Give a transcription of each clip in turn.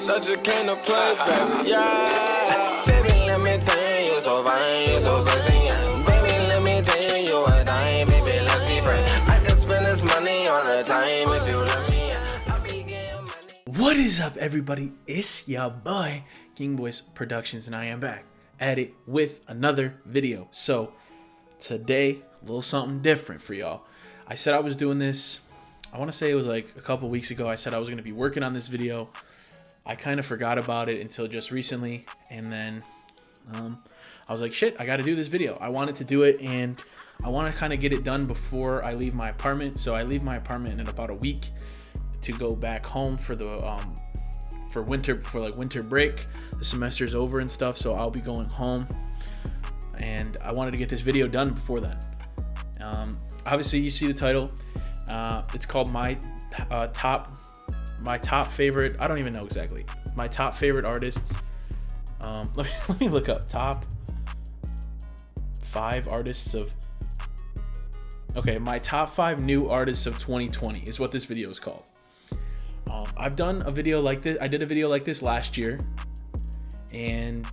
that you came to play, baby. Yeah. Baby, let me tell you, so fine, you so sexy. Baby, let me tell you, you a dime, baby, let's be friends. I can spend this money on a time if you let me. What is up, everybody? It's your boy, King Boys Productions, and I am back at it with another video. So today, a little something different for y'all. I said I was doing this, I want to say it was like a couple weeks ago. I said I was going to be working on this video. I kind of forgot about it until just recently, and then I was like, shit, I got to do this video. I wanted to do it, and I want to kind of get it done before I leave my apartment. So I leave my apartment in about a week to go back home for the winter break. The semester's over and stuff, so I'll be going home, and I wanted to get this video done before then. Obviously, you see the title. It's called my top favorite. I don't even know exactly. My top favorite artists. Let me look up top 5 artists of. Okay, my top 5 new artists of 2020 is what this video is called. I've done a video like this. I did a video like this last year, and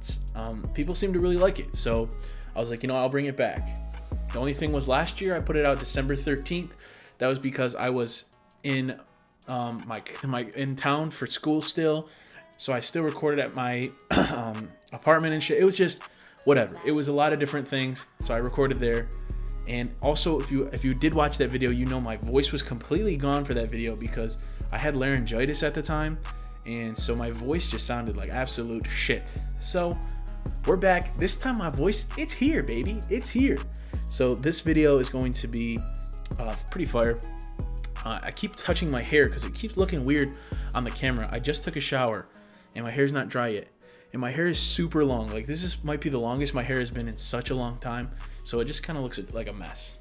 people seem to really like it. So I was like, you know, I'll bring it back. The only thing was last year I put it out December 13th. That was because I was in in town for school still, so I still recorded at my apartment and shit. It was just whatever. It was a lot of different things, so I recorded there. And also, if you did watch that video, you know my voice was completely gone for that video because I had laryngitis at the time, and so my voice just sounded like absolute shit. So we're back. This time my voice, it's here, baby. It's here. So this video is going to be pretty fire. I keep touching my hair because it keeps looking weird on the camera. I just took a shower and my hair's not dry yet, and my hair is super long. Like, this might be the longest my hair has been in such a long time. So it just kind of looks like a mess.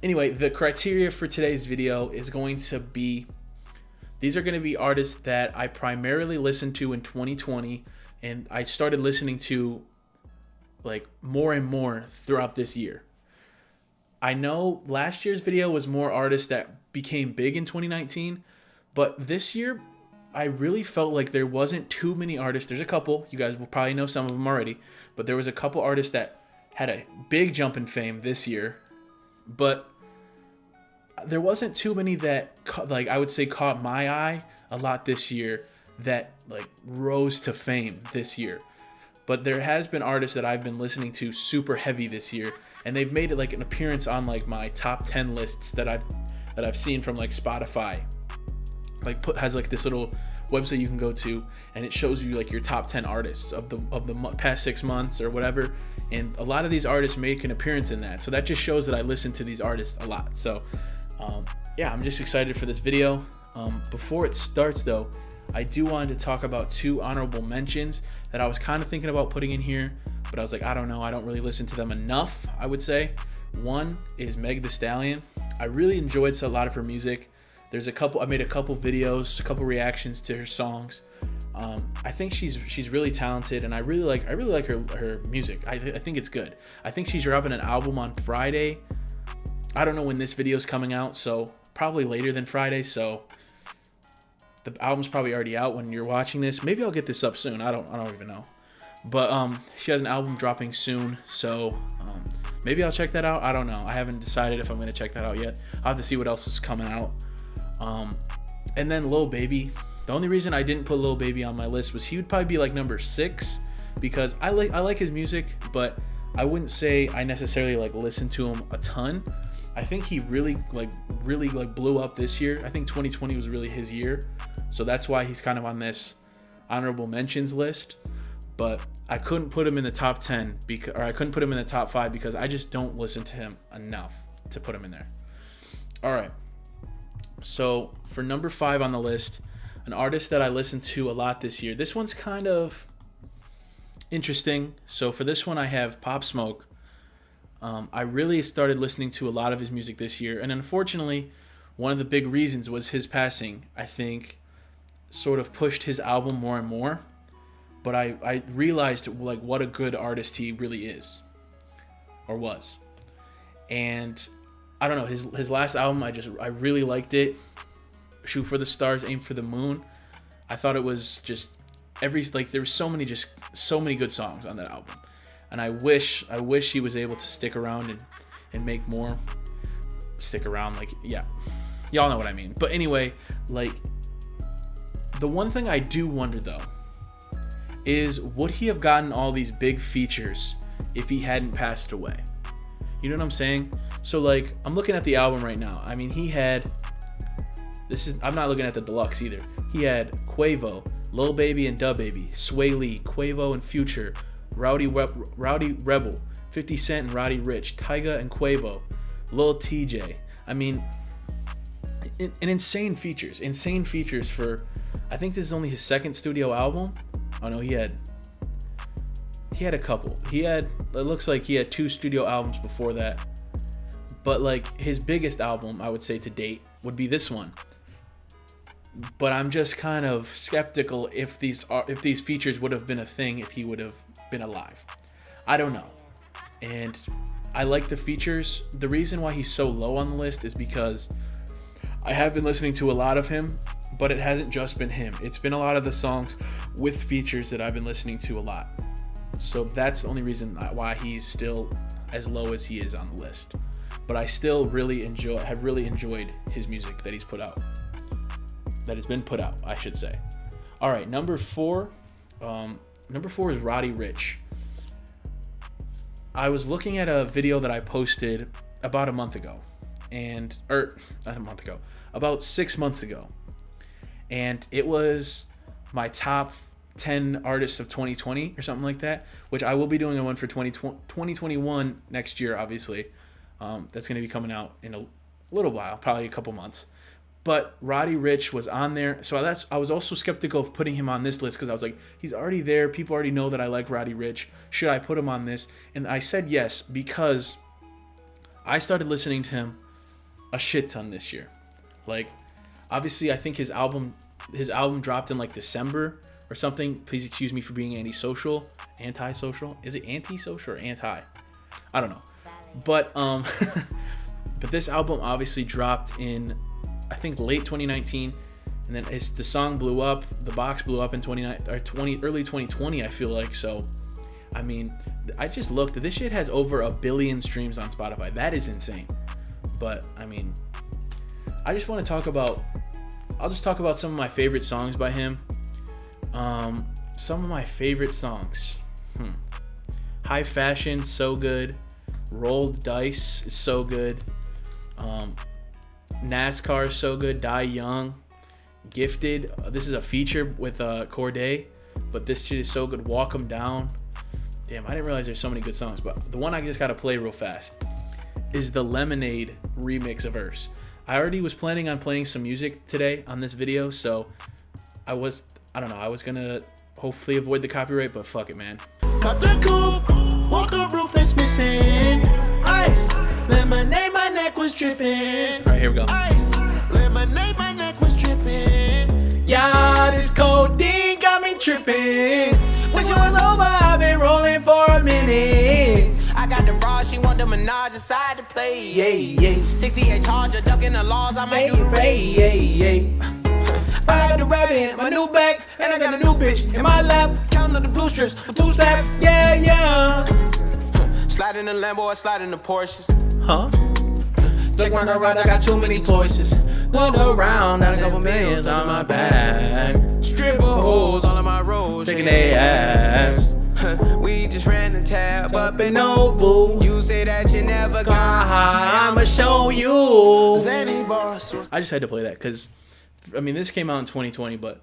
Anyway, the criteria for today's video is going to be, these are going to be artists that I primarily listened to in 2020, and I started listening to like more and more throughout this year. I know last year's video was more artists that became big in 2019, but this year I really felt like there wasn't too many artists. There's a couple, you guys will probably know some of them already, but there was a couple artists that had a big jump in fame this year, but there wasn't too many that, like, I would say caught my eye a lot this year that like rose to fame this year. But there has been artists that I've been listening to super heavy this year, and they've made it like an appearance on like my top 10 lists that I've seen from like Spotify. Like has like this little website you can go to, and it shows you like your top 10 artists of the past 6 months or whatever. And a lot of these artists make an appearance in that. So that just shows that I listen to these artists a lot. So yeah, I'm just excited for this video. Before it starts though, I do want to talk about 2 honorable mentions that I was kind of thinking about putting in here, but I was like, I don't know, I don't really listen to them enough, I would say. One is Meg Thee Stallion. I really enjoyed a lot of her music. There's I made a couple videos, a couple reactions to her songs. I think she's really talented, and I really like her music. I think it's good. I think she's dropping an album on Friday. I don't know when this video is coming out, so probably later than Friday. So the album's probably already out when you're watching this. Maybe I'll get this up soon. I don't even know. But she has an album dropping soon, so maybe I'll check that out. I don't know. I haven't decided if I'm gonna check that out yet. I'll have to see what else is coming out. And then Lil Baby. The only reason I didn't put Lil Baby on my list was he would probably be like number 6, because I like his music, but I wouldn't say I necessarily like listen to him a ton. I think he really blew up this year. I think 2020 was really his year, so that's why he's kind of on this honorable mentions list. But I couldn't put him in the top 10 or I couldn't put him in the top 5 because I just don't listen to him enough to put him in there. All right. So for number 5 on the list, an artist that I listened to a lot this year. This one's kind of interesting. So for this one, I have Pop Smoke. I really started listening to a lot of his music this year, and unfortunately, one of the big reasons was his passing. I think sort of pushed his album more and more, but I realized like what a good artist he really is, or was. And I don't know, his last album, I really liked it. Shoot for the Stars, Aim for the Moon. I thought it was just there was so many good songs on that album, and I wish he was able to stick around and make more. Stick around, like, yeah, y'all know what I mean. But anyway, like, the one thing I do wonder though is, would he have gotten all these big features if he hadn't passed away? You know what I'm saying? So like, I'm looking at the album right now. I mean, I'm not looking at the deluxe either. He had Quavo, Lil Baby and Dub Baby, Sway Lee, Quavo and Future, Rowdy Rebel, 50 Cent and Roddy Ricch, Tyga and Quavo, Lil TJ. I mean, insane features for, I think this is only his second studio album. Oh no, he had a couple. It looks like he had 2 studio albums before that. But like, his biggest album, I would say to date, would be this one. But I'm just kind of skeptical if these features would have been a thing if he would have been alive. I don't know. And I like the features. The reason why he's so low on the list is because I have been listening to a lot of him, but it hasn't just been him. It's been a lot of the songs with features that I've been listening to a lot. So that's the only reason why he's still as low as he is on the list. But I still have really enjoyed his music that he's put out. That has been put out, I should say. All right, number 4. Number 4 is Roddy Ricch. I was looking at a video that I posted about about 6 months ago. And it was my top 10 artists of 2020 or something like that, which I will be doing one for 2021 next year, obviously. That's going to be coming out in a little while, probably a couple months. But Roddy Ricch was on there. So I was also skeptical of putting him on this list because I was like, he's already there. People already know that I like Roddy Ricch. Should I put him on this? And I said yes, because I started listening to him a shit ton this year. Like, obviously, I think his album dropped in like December or something. Please excuse me for being antisocial. Is it antisocial or anti? I don't know. But but this album obviously dropped in, I think, late 2019, and then the song blew up. The box blew up in early 2020. I feel like. So, I mean, I just looked. This shit has over 1 billion streams on Spotify. That is insane. But I mean, I'll just talk about some of my favorite songs by him. Some of my favorite songs. High Fashion, so good. Rolled Dice is so good. NASCAR is so good. Die Young. Gifted. This is a feature with Corday, but this shit is so good. Walk 'Em Down. Damn, I didn't realize there's so many good songs, but the one I just gotta play real fast is the Lemonade remix of Verse. I already was planning on playing some music today on this video, so I was gonna hopefully avoid the copyright, but fuck it, man. Cut the coupe, walk the roof is missing. Ice, lemonade, my neck was dripping. All right, here we go. Ice, lemonade, my neck was dripping. Yeah, this codeine got me tripping. Wish it was over, I've been rolling for a minute. I got the bra, she want the Minaj aside to play. Yeah. 68 Charger, ducking the laws, I might do the raid. Yeah. I got the rabbit, my new bag, and I got a new bitch in my lap. Counting the blue strips for 2 snaps. Yeah. Slide in the Lambo, I slide in the Porsches. Huh? Check my ride, I got too many choices. Look around, got a couple millions on my back. Stripper hoes all on my roads. Shaking their ass. We just ran the tab up in Noble. You say that you never got high, I'ma show you. Zany boss. I just had to play that because, I mean, this came out in 2020, but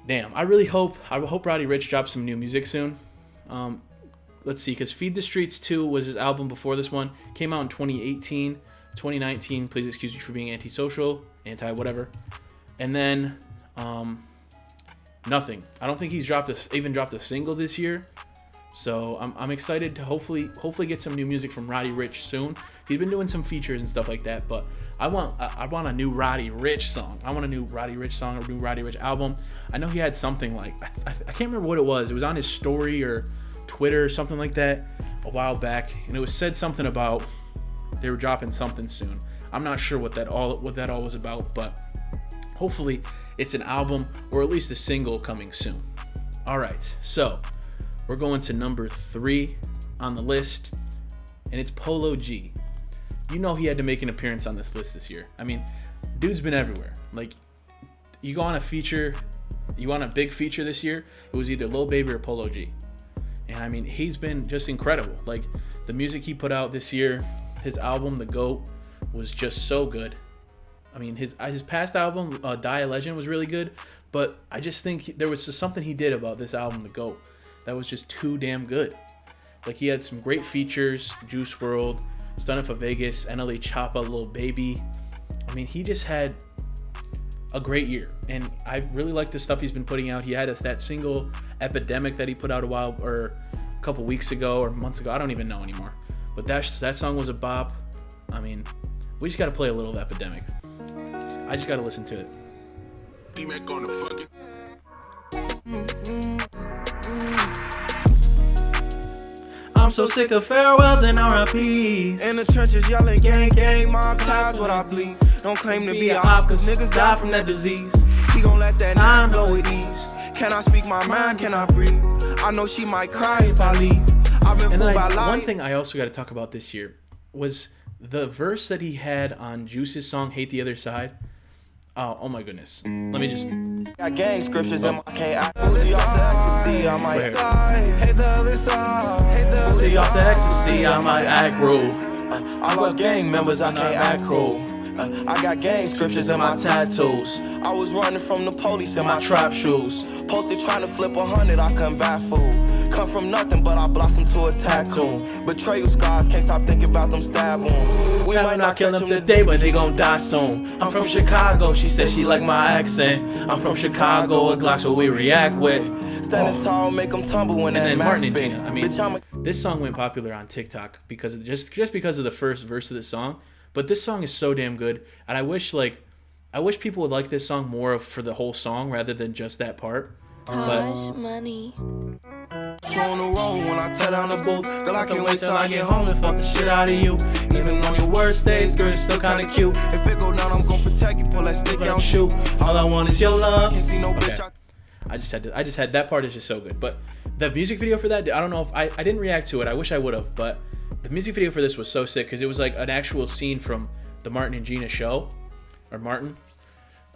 damn, I hope Roddy Ricch drops some new music soon. Let's see, because Feed the Streets 2 was his album before this one. Came out in 2018. 2019, please excuse me for being antisocial, anti-whatever. And then, nothing. I don't think he's even dropped a single this year. So I'm excited to hopefully get some new music from Roddy Ricch soon. He's been doing some features and stuff like that, but I want a new Roddy Ricch song. I want a new Roddy Ricch song, a new Roddy Ricch album. I know he had something like, I can't remember what it was. It was on his story or Twitter or something like that a while back, and it was said something about they were dropping something soon. I'm not sure what that all was about, but hopefully it's an album or at least a single coming soon. All right, so we're going to number 3 on the list, and it's Polo G. You know he had to make an appearance on this list this year. I mean, dude's been everywhere. Like, you go on a feature, you want a big feature this year, it was either Lil Baby or Polo G. And I mean, he's been just incredible. Like, the music he put out this year, his album, The GOAT, was just so good. I mean, his past album, Die a Legend, was really good, but I just think there was just something he did about this album, The GOAT, that was just too damn good. Like, he had some great features, Juice WRLD, Stunning for Vegas, NLE Choppa, Lil Baby. I mean, he just had a great year, and I really like the stuff he's been putting out. He had that single Epidemic that he put out a couple weeks ago or months ago. I don't even know anymore, but that song was a bop. I mean, we just got to play a little of Epidemic. I just got to listen to it. I'm so sick of farewells and RIPs. In the trenches yelling gang gang, mob ties what I bleed. Don't claim to be a op, cause niggas die from that disease. He gon' let that 9 blow with ease. Can I speak my mind, can I breathe? I know she might cry if I leave. I've been fooled by lies. One thing I also got to talk about this year was the verse that he had on Juice's song Hate the Other Side. Oh my goodness. Let me just... Got gang scriptures in my can't booty off the ecstasy, I might die. Hate the other side. Hate the booty off the ecstasy, I might act rude. I love gang members, I can't act cool. I got gang scriptures in my tattoos. I was running from the police in my trap shoes. Posted trying to flip 100, I couldn't baffle. Come from nothing, but I blossomed to a tattoo. Betrayal scars, can't stop thinking about them stab wounds. We might not kill them today, but they gon' die soon. I'm from Chicago, she said she like my accent. I'm from Chicago, a Glock's what we react with. Standing tall, make them tumble when that max big. I mean, this song went popular on TikTok because of just because of the first verse of the song. But this song is so damn good, and I wish people would like this song more for the whole song rather than just that part. Taj Money. On the road when I tear down the booth, girl, I can't wait till I get home and fuck the shit out of you. Even on your worst days, girl, it's still kinda cute. If it go down, I'm gonna protect you, pull that stick out, shoot. All I want is your love. Can't see no bitch. I just had that part is just so good. But the music video for that, I don't know if I didn't react to it. I wish I would have, but the music video for this was so sick because it was like an actual scene from the Martin and Gina show, or Martin,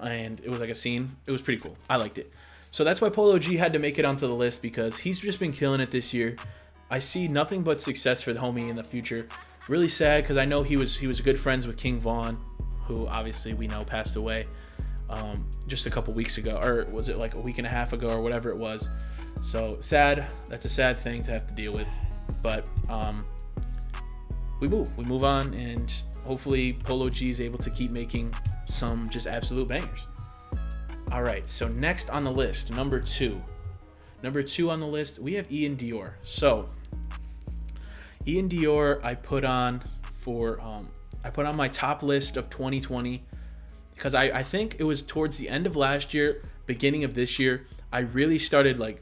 and it was like a scene. It was pretty cool. I liked it. So that's why Polo G had to make it onto the list, because he's just been killing it this year. I see nothing but success for the homie in the future. Really sad because I know he was good friends with King Von, who obviously we know passed away just a couple weeks ago, or was it like a week and a half ago or whatever it was. So sad. That's a sad thing to have to deal with, but we move on, and hopefully Polo G is able to keep making some just absolute bangers. All right, so next on the list, number two on the list, we have Iann Dior. So Iann Dior, I put on my top list of 2020 because I think it was towards the end of last year, beginning of this year, I really started like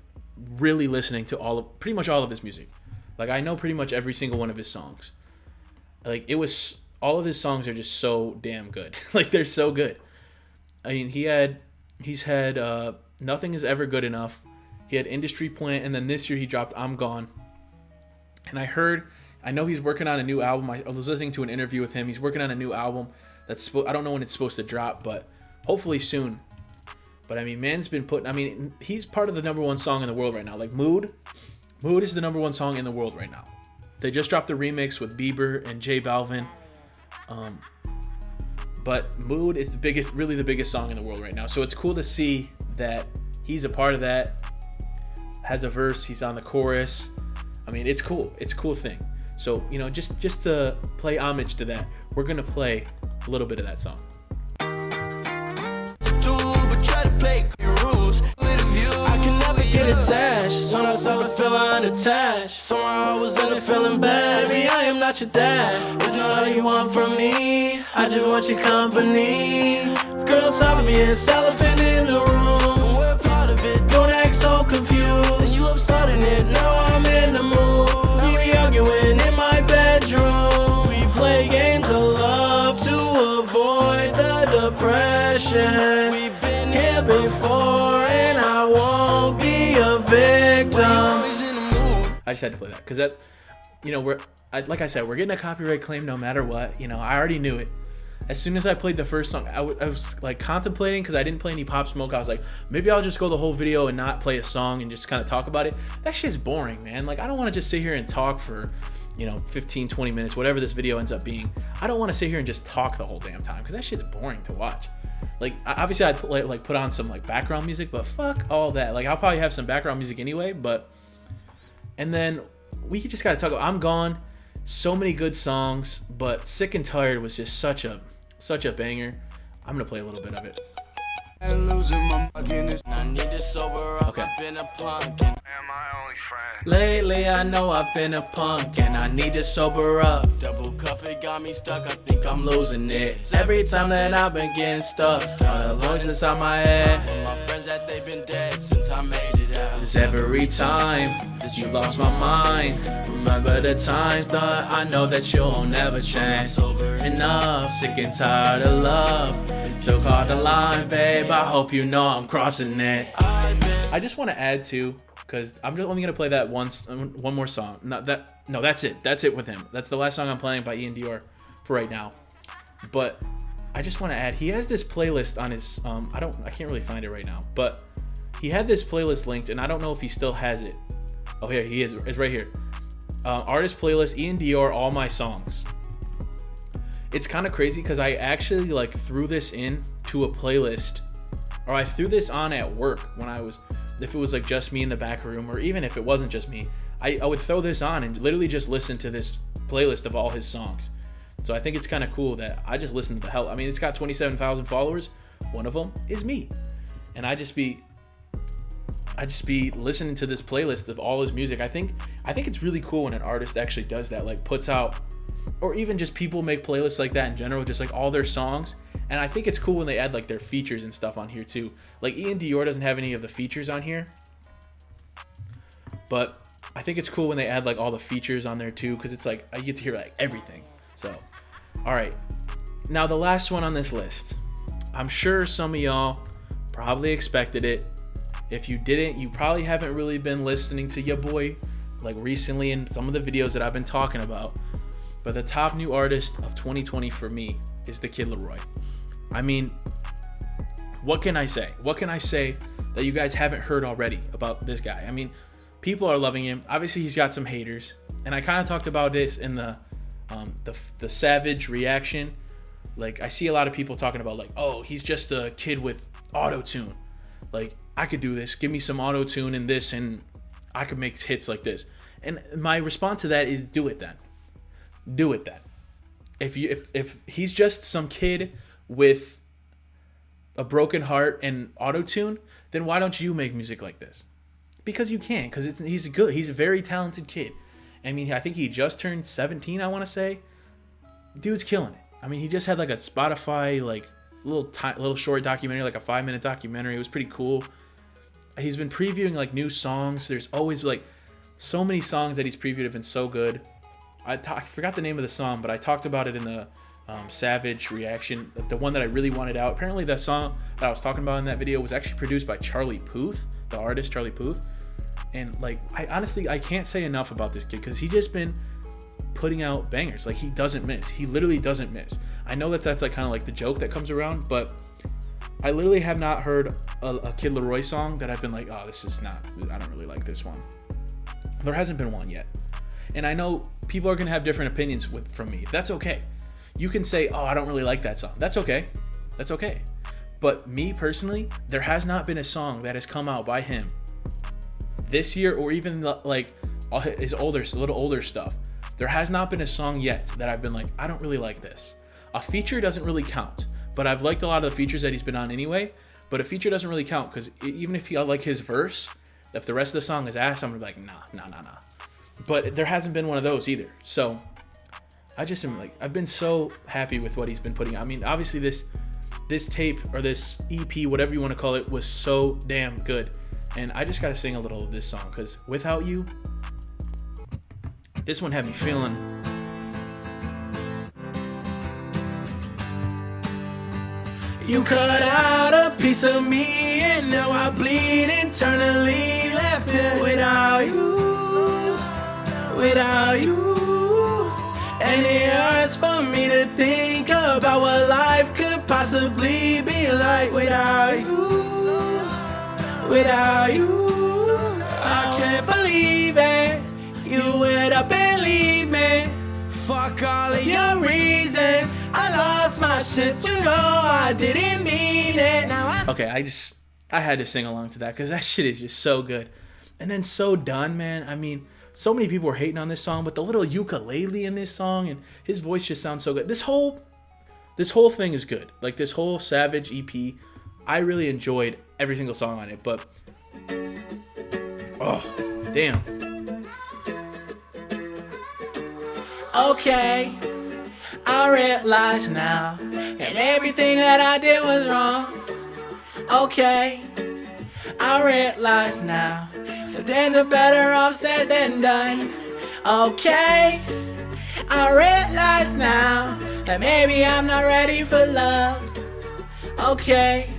really listening to pretty much all of his music. Like, I know pretty much every single one of his songs. Like, all of his songs are just so damn good. Like, they're so good. I mean, he's had Nothing Is Ever Good Enough. He had Industry Plant, and then this year he dropped I'm Gone. And I know he's working on a new album. I was listening to an interview with him. He's working on a new album I don't know when it's supposed to drop, but hopefully soon. But I mean, he's part of the #1 song in the world right now. Like, Mood is the #1 song in the world right now. They just dropped a remix with Bieber and J Balvin. But Mood is really the biggest song in the world right now. So it's cool to see that he's a part of that. Has a verse, he's on the chorus. I mean, it's cool. It's a cool thing. So, just to play homage to that, we're gonna play a little bit of that song. I can never get attached. When I started feeling unattached, somehow I was in it feeling bad. Baby, I am not your dad. It's not all you want from me. I just want your company. This girl top of me, it's elephant in the room. We're part of it. Don't act so confused. And you up starting it. Now I'm in the mood. We be arguing in my bedroom. We play games of love to avoid the depression. We've been here, I just had to play that because that's, you know, like I said, we're getting a copyright claim no matter what. You know, I already knew it. As soon as I played the first song, I was like contemplating, because I didn't play any Pop Smoke. I was like, maybe I'll just go the whole video and not play a song and just kind of talk about it. That shit's boring, man. Like, I don't want to just sit here and talk for, you know, 15, 20 minutes, whatever this video ends up being. I don't want to sit here and just talk the whole damn time, because that shit's boring to watch. Like, obviously I'd put on some like background music, but fuck all that. Like, I'll probably have some background music anyway, but, and then we just got to talk about I'm Gone. So many good songs, but Sick and Tired was just such a banger. I'm gonna play a little bit of it. Okay. Lately I know I've been a punk and I need to sober up. Double cup, it got me stuck, I think I'm losing it. Every time that I've been getting stuck, all the voices inside my head. My friends that they've been dead since I made it out. Cause every time that you lost my mind, remember the times that I know that you'll never change. Enough, sick and tired of love. Still call the line, babe, I hope you know I'm crossing it. I just want to add to, because I'm only gonna play that one more song. No, that's it. That's it with him. That's the last song I'm playing by Iann Dior for right now. But I just want to add, he has this playlist on his I can't really find it right now, but he had this playlist linked, and I don't know if he still has it. Oh, here he is. It's right here. Artist playlist, Iann Dior, all my songs. It's kind of crazy because I actually like threw this in to a playlist, or I threw this on at work when if it was like just me in the back room, or even if it wasn't just me, I would throw this on and literally just listen to this playlist of all his songs. So I think it's kind of cool that I just listen to the hell. I mean, it's got 27,000 followers. One of them is me, and I just be listening to this playlist of all his music. I think it's really cool when an artist actually does that, like puts out, or even just people make playlists like that in general, just like all their songs. And I think it's cool when they add like their features and stuff on here too. Like Iann Dior doesn't have any of the features on here, but I think it's cool when they add like all the features on there too, because it's like I get to hear like everything. So, all right, now the last one on this list. I'm sure some of y'all probably expected it. If you didn't, you probably haven't really been listening to your boy like recently in some of the videos that I've been talking about. But the top new artist of 2020 for me is the Kid Leroy. I mean, what can I say? What can I say that you guys haven't heard already about this guy? I mean, people are loving him. Obviously, he's got some haters, and I kind of talked about this in the Savage reaction. Like, I see a lot of people talking about like, oh, he's just a kid with auto-tune. Like, I could do this. Give me some auto-tune and this, and I could make hits like this. And my response to that is, do it then. Do it then. If he's just some kid with a broken heart and auto-tune, then why don't you make music like this? Because you can, because he's good. He's a very talented kid. I mean, I think he just turned 17, I want to say. Dude's killing it. I mean, he just had like a Spotify like little short documentary, like a 5-minute documentary. It was pretty cool. He's been previewing like new songs. There's always like so many songs that he's previewed have been so good. I forgot the name of the song, but I talked about it in the Savage reaction, the one that I really wanted out. Apparently that song that I was talking about in that video was actually produced by Charlie Puth, the artist Charlie Puth. And like, I can't say enough about this kid, because he just been putting out bangers. Like, he doesn't miss. He literally doesn't miss. I know that that's like kind of like the joke that comes around, but I literally have not heard a Kid Leroy song that I've been like, oh, this is not, I don't really like this one. There hasn't been one yet. And I know people are going to have different opinions from me. That's okay. You can say, oh, I don't really like that song. That's okay. That's okay. But me personally, there has not been a song that has come out by him this year, or even like his little older stuff. There has not been a song yet that I've been like, I don't really like this. A feature doesn't really count, but I've liked a lot of the features that he's been on anyway. But a feature doesn't really count, because even if I like his verse, if the rest of the song is ass, I'm gonna be like, nah. But there hasn't been one of those either. So I just am like, I've been so happy with what he's been putting out. I mean, obviously this tape, or this EP, whatever you want to call it, was so damn good. And I just got to sing a little of this song, because Without You, this one had me feeling. You cut out a piece of me, and now I bleed internally, left it without you. without you. And it hurts for me to think about what life could possibly be like without you. Without you, I can't believe it. You went up and leave me. Fuck all of your reasons. I lost my shit, you know I didn't mean it. Now Okay, I had to sing along to that because that shit is just so good. And then So Done, man. I mean, so many people were hating on this song, but the little ukulele in this song and his voice just sounds so good. This whole thing is good. Like this whole Savage EP, I really enjoyed every single song on it, but oh, damn. okay, I realize now, and everything that I did was wrong. Okay, I realize now, so things are better off said than done. Okay, I realize now that maybe I'm not ready for love. Okay,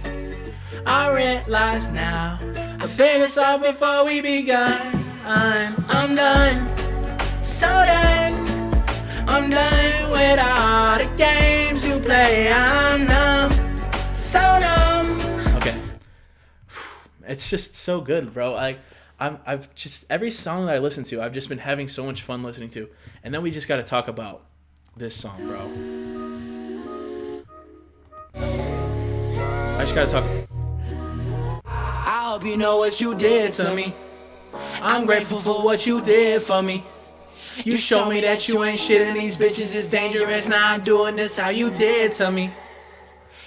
I realize now, I finished off before we begun. I'm done, so done. I'm done with all the games you play. I'm numb, so numb. Okay, it's just so good, bro. I've just every song that I listen to, I've just been having so much fun listening to. And then we just got to talk about this song, bro. I just got to talk. I hope you know what you did to me. I'm grateful for what you did for me. You showed me that you ain't shit and these bitches is dangerous. Now I'm doing this how you did to me.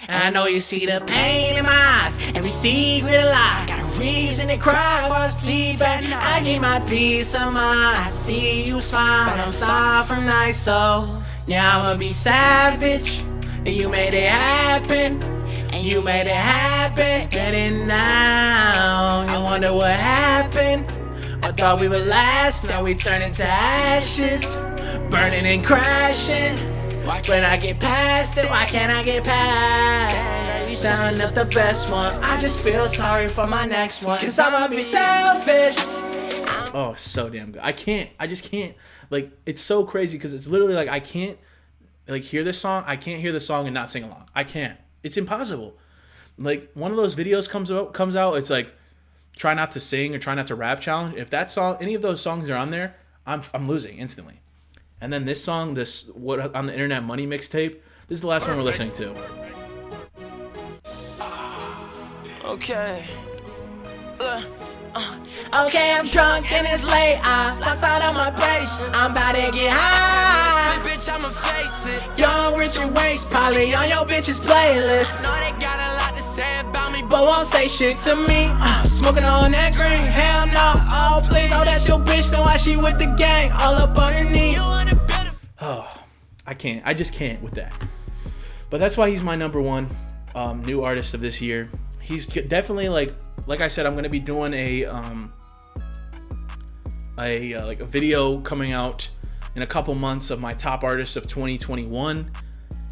And I know you see the pain in my eyes, every secret lie. Got a reason to cry for sleep at night. I need my peace of mind. I see you smile, but I'm far from nice, so now I'ma be savage. You made it happen, and you made it happen. Getting now, I wonder what happened. I thought we would last, now we turn into ashes, burning and crashing. Why can't I get past it? Why can't I get past? Done up the best one. I just feel sorry for my next one. Cause I'ma be selfish. Oh, so damn good. I just can't. Like, it's so crazy because it's literally like I can't like hear this song. I can't hear the song and not sing along. I can't. It's impossible. Like, one of those videos comes out, it's like, try not to sing or try not to rap challenge. If that song, any of those songs are on there, I'm losing instantly. And then this song, this what on the internet money mixtape, this is the last one we're listening to. Okay. Okay, I'm drunk and it's late. I've lost all of my patience. I'm about to get high. Bitch, I'ma face it. Young, rich, and waste, probably on your bitch's playlist. Know they got a lot to say about me, but won't say shit to me. Smoking on that green, hell no. Oh, please, oh, that's your bitch, then why she with the gang? All up underneath. Oh, I can't. I just can't with that. But that's why he's my number one new artist of this year. He's definitely like I said, I'm gonna be doing a video coming out in a couple months of my top artists of 2021.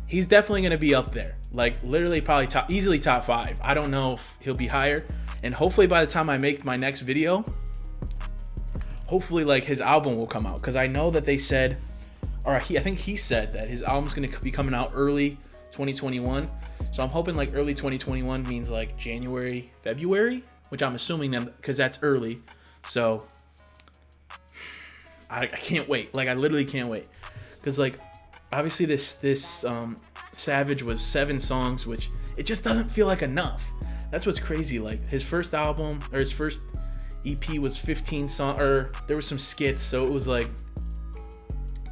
He's definitely gonna be up there, like literally probably easily top 5. I don't know if he'll be higher, and hopefully by the time I make my next video, hopefully like his album will come out, because I know that they said, or I think he said that his album's gonna be coming out early 2021. So I'm hoping like early 2021 means like January, February, which I'm assuming them because that's early. So I can't wait. Like, I literally can't wait, because like obviously this Savage was 7 songs, which it just doesn't feel like enough. That's what's crazy. Like, his first album or his first EP was 15 songs, or there was some skits, so it was like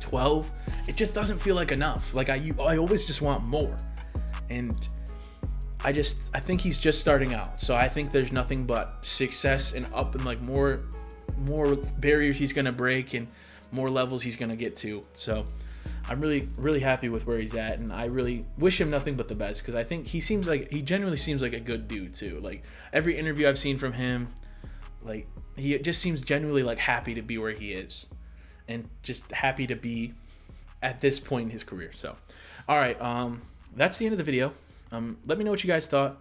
12. It just doesn't feel like enough. Like I always just want more. And I think he's just starting out. So I think there's nothing but success and up, and like more barriers he's gonna break and more levels he's gonna get to. So I'm really happy with where he's at, and I really wish him nothing but the best, because I think he genuinely seems like a good dude too. Like, every interview I've seen from him, like, he just seems genuinely like happy to be where he is, and just happy to be at this point in his career. So all right, that's the end of the video. Let me know what you guys thought.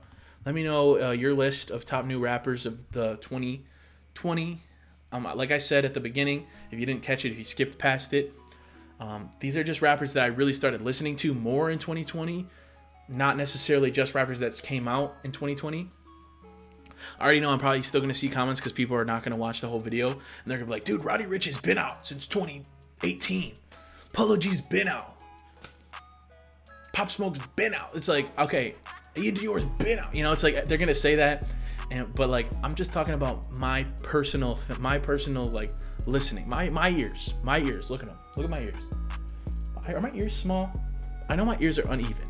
Let me know your list of top new rappers of the 2020 Like I said at the beginning, if you didn't catch it, if you skipped past it, these are just rappers that I really started listening to more in 2020, not necessarily just rappers that came out in 2020. I already know I'm probably still going to see comments because people are not going to watch the whole video, and they're going to be like, dude, Roddy Ricch has been out since 2018. Polo G's been out. Pop Smoke's been out. It's like, okay, Iann Dior's been out. You know, it's like they're going to say that. But like, I'm just talking about my personal like listening, my ears. Look at them. Look at my ears. Are my ears small? I know my ears are uneven.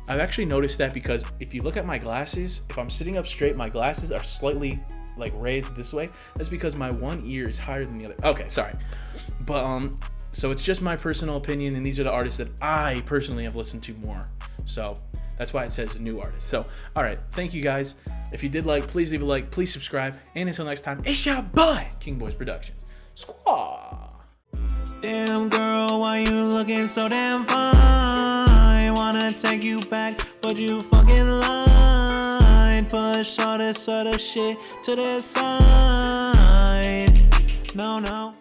I've actually noticed that because if you look at my glasses, if I'm sitting up straight, my glasses are slightly like raised this way. That's because my one ear is higher than the other. Okay, sorry. But so it's just my personal opinion, and these are the artists that I personally have listened to more. So that's why it says new artist. So, all right, thank you guys. If you did like, please leave a like, please subscribe, and until next time, it's your boy, King Boys Productions. Squaw. Damn girl, why you looking so damn fine? Wanna take you back, but you fucking lied. Push all this other shit to the side. No.